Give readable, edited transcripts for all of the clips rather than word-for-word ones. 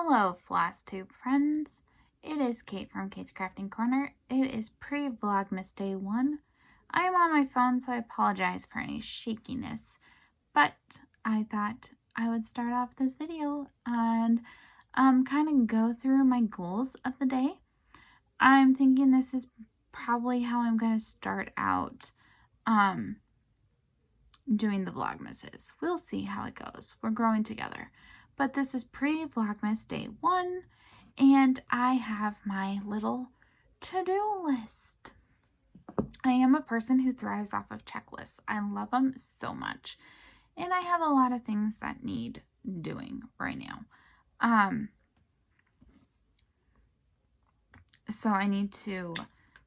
Hello, Floss Tube friends. It is Kate from Kate's Crafting Corner. It is pre-Vlogmas Day 1. I am on my phone, so I apologize for any shakiness. But I thought I would start off this video and kind of go through my goals of the day. I'm thinking this is probably how I'm going to start out doing the Vlogmases. We'll see how it goes. We're growing together. But this is pre-Vlogmas Day 1, and I have my little to-do list. I am a person who thrives off of checklists. I love them so much. And I have a lot of things that need doing right now. So I need to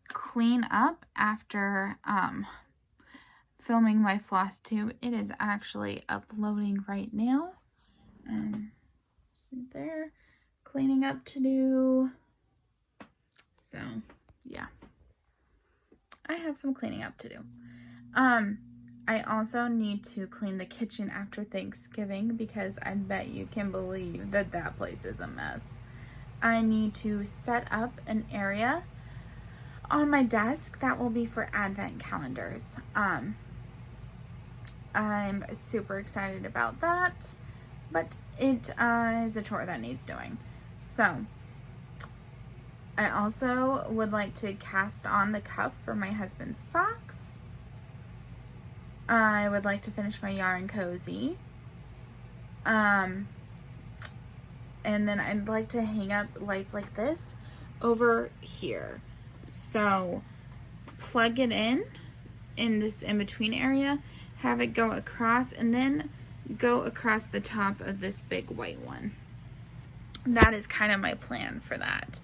clean up after filming my floss tube. It is actually uploading right now. See there, cleaning up to do. So yeah, I have some cleaning up to do. I also need to clean the kitchen after Thanksgiving because I bet you can believe that that place is a mess. I need to set up an area on my desk that will be for advent calendars. I'm super excited about that, but it is a chore that needs doing. So I also would like to cast on the cuff for my husband's socks. I would like to finish my yarn cozy. And then I'd like to hang up lights like this over here. So plug it in this in-between area, have it go across, and then go across the top of this big white one. That is kind of my plan for that.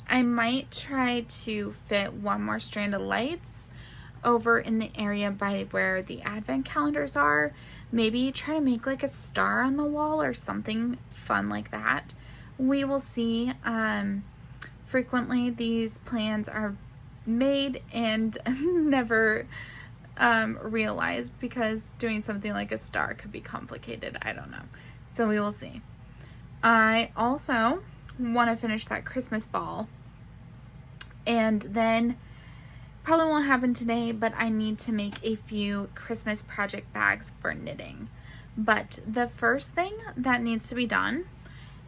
I might try to fit one more strand of lights over in the area by where the advent calendars are. Maybe try to make like a star on the wall or something fun like that. We will see. Frequently these plans are made and never realized because doing something like a star could be complicated. I don't know. So we will see. I also want to finish that Christmas ball, and then probably won't happen today, but I need to make a few Christmas project bags for knitting. But the first thing that needs to be done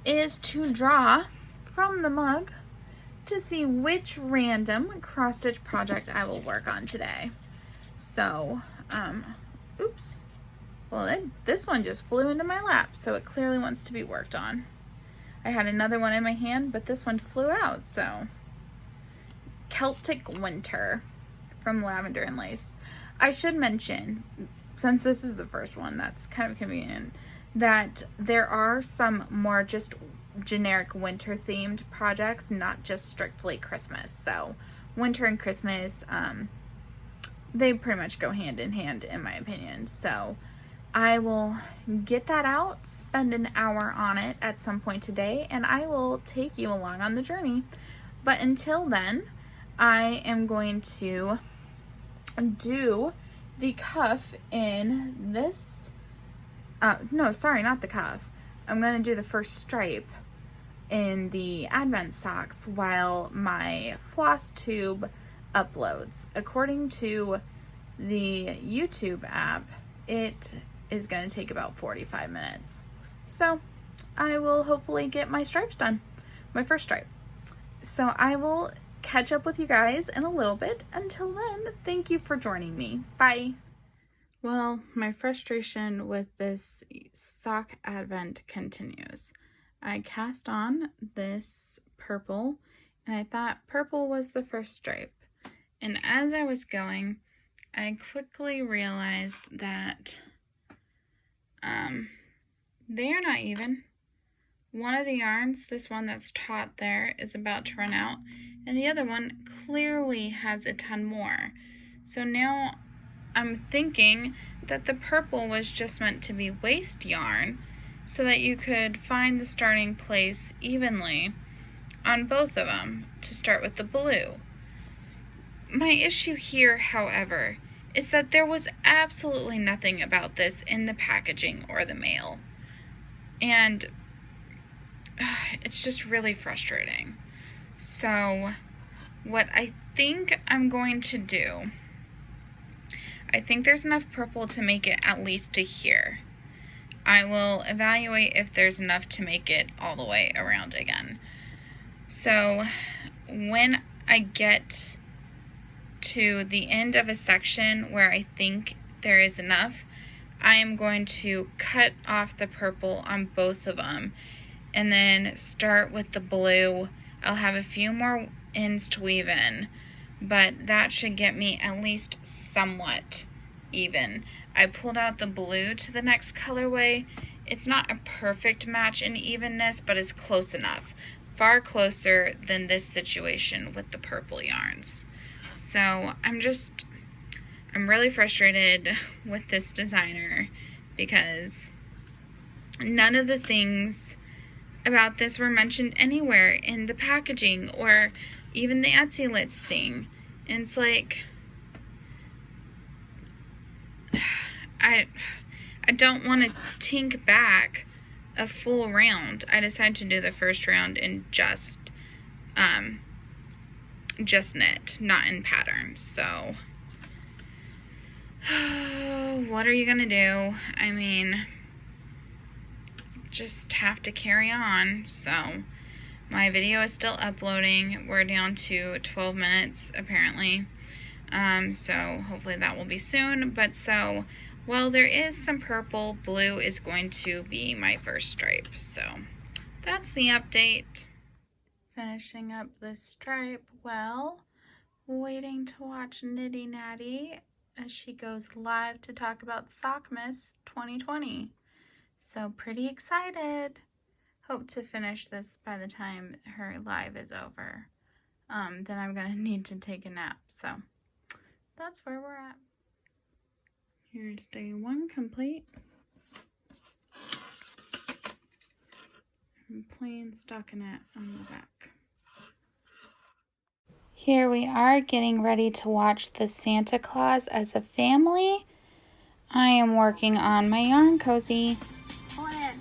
is to draw from the mug to see which random cross-stitch project I will work on today. So, oops. Well, this one just flew into my lap, so it clearly wants to be worked on. I had another one in my hand, but this one flew out, so. Celtic Winter from Lavender and Lace. I should mention, since this is the first one, that's kind of convenient, that there are some more just generic winter themed projects, not just strictly Christmas. So winter and Christmas, they pretty much go hand in hand in my opinion. So I will get that out, spend an hour on it at some point today, and I will take you along on the journey. But until then, I am going to do the cuff in this, no, sorry, not the cuff. I'm going to do the first stripe in the advent socks while my floss tube uploads. According to the YouTube app, it is going to take about 45 minutes. So I will hopefully get my stripes done, my first stripe. So I will catch up with you guys in a little bit. Until then, thank you for joining me. Bye. Well, my frustration with this sock advent continues. I cast on this purple, and I thought purple was the first stripe. And as I was going, I quickly realized that they are not even. One of the yarns, this one that's taut there, is about to run out, and the other one clearly has a ton more. So now I'm thinking that the purple was just meant to be waste yarn so that you could find the starting place evenly on both of them to start with the blue. My issue here, however, is that there was absolutely nothing about this in the packaging or the mail. And it's just really frustrating. So what I think I'm going to do, I think there's enough purple to make it at least to here. I will evaluate if there's enough to make it all the way around again. So when I get to the end of a section where I think there is enough, I am going to cut off the purple on both of them and then start with the blue. I'll have a few more ends to weave in, but that should get me at least somewhat even. I pulled out the blue to the next colorway. It's not a perfect match in evenness, but it's close enough. Far closer than this situation with the purple yarns. So I'm really frustrated with this designer because none of the things about this were mentioned anywhere in the packaging or even the Etsy listing. And it's like, I don't want to tink back a full round. I decided to do the first round in just knit, not in pattern. So what are you gonna do? I mean, just have to carry on. So my video is still uploading. We're down to 12 minutes apparently. So hopefully that will be soon. But so, well, there is some purple. Blue is going to be my first stripe. So that's the update. Finishing up this stripe. Well, waiting to watch Nitty Natty as she goes live to talk about Sockmas 2020. So pretty excited. Hope to finish this by the time her live is over. Then I'm gonna need to take a nap. So that's where we're at. Here's day 1 complete. And plain stockinette on the back. Here we are getting ready to watch the Santa Claus as a family. I am working on my yarn cozy. Go ahead.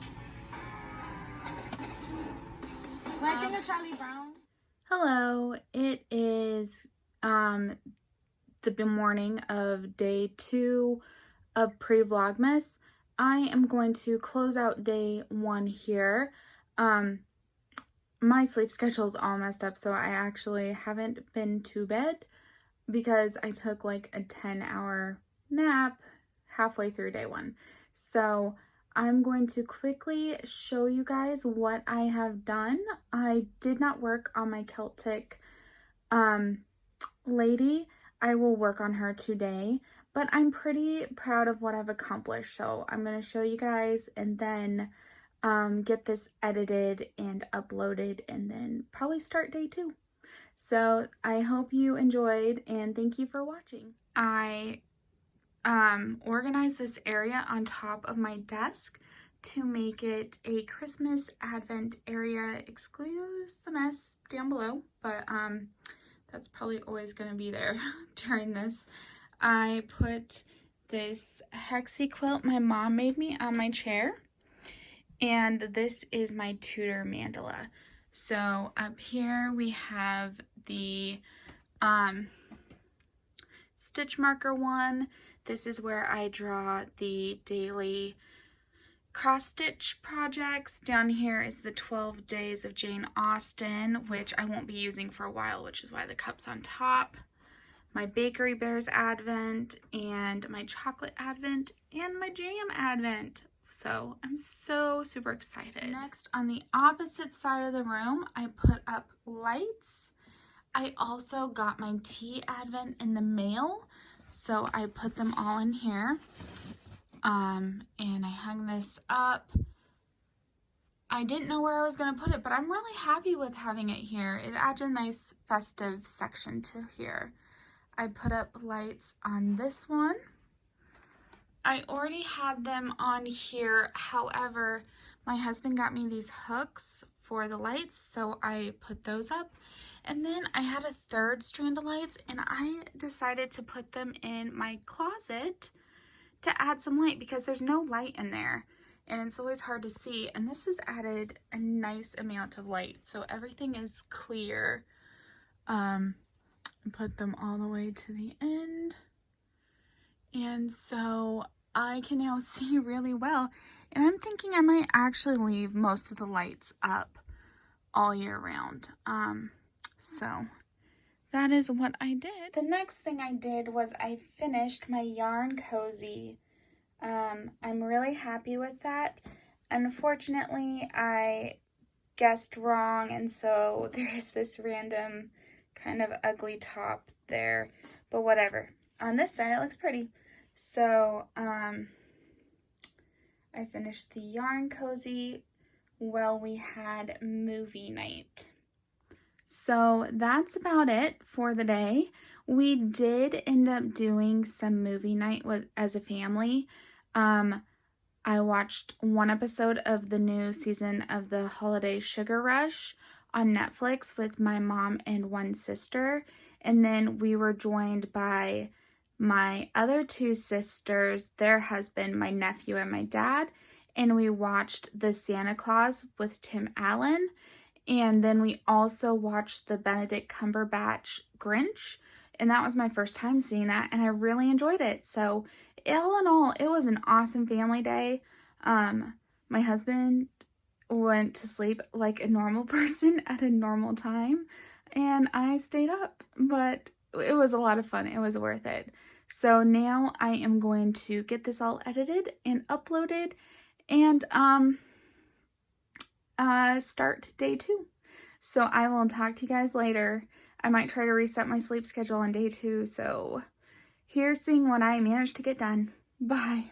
When I think of Charlie Brown. Hello, it is the morning of day 2 of Pre-Vlogmas. I am going to close out day 1 here. My sleep schedule is all messed up, so I actually haven't been to bed because I took like a 10-hour nap halfway through day 1. So I'm going to quickly show you guys what I have done. I did not work on my Celtic lady. I will work on her today, but I'm pretty proud of what I've accomplished. So I'm going to show you guys and then get this edited and uploaded and then probably start day 2. So I hope you enjoyed and thank you for watching. I organized this area on top of my desk to make it a Christmas Advent area. Excuse the mess down below, but that's probably always going to be there during this. I put this hexie quilt my mom made me on my chair, and this is my Tudor mandala. So up here we have the stitch marker one. This is where I draw the daily cross stitch projects. Down here is the 12 days of Jane Austen, which I won't be using for a while, which is why the cup's on top. My Bakery Bears Advent and my Chocolate Advent and my Jam Advent. So I'm so super excited. Next, on the opposite side of the room, I put up lights. I also got my tea Advent in the mail, so I put them all in here. And I hung this up. I didn't know where I was going to put it, but I'm really happy with having it here. It adds a nice festive section to here. I put up lights on this one. I already had them on here, however, my husband got me these hooks for the lights, so I put those up. And then I had a third strand of lights, and I decided to put them in my closet to add some light because there's no light in there. and it's always hard to see. And this has added a nice amount of light, so everything is clear. Put them all the way to the end, and so I can now see really well. And I'm thinking I might actually leave most of the lights up all year round. So that is what I did. The next thing I did was I finished my yarn cozy. I'm really happy with that. Unfortunately, I guessed wrong, and so there's this random kind of ugly top there, but whatever. On this side, it looks pretty. So, I finished the yarn cozy while we had movie night. So that's about it for the day. We did end up doing some movie night as a family. I watched one episode of the new season of the Holiday Sugar Rush on Netflix with my mom and one sister, and then we were joined by my other two sisters, their husband, my nephew, and my dad, and we watched The Santa Claus with Tim Allen, and then we also watched the Benedict Cumberbatch Grinch, and that was my first time seeing that, and I really enjoyed it. So all in all, it was an awesome family day. My husband went to sleep like a normal person at a normal time, and I stayed up, but it was a lot of fun. It was worth it. So now I am going to get this all edited and uploaded and start day 2. So I will talk to you guys later. I might try to reset my sleep schedule on day 2, so here's seeing what I managed to get done. Bye.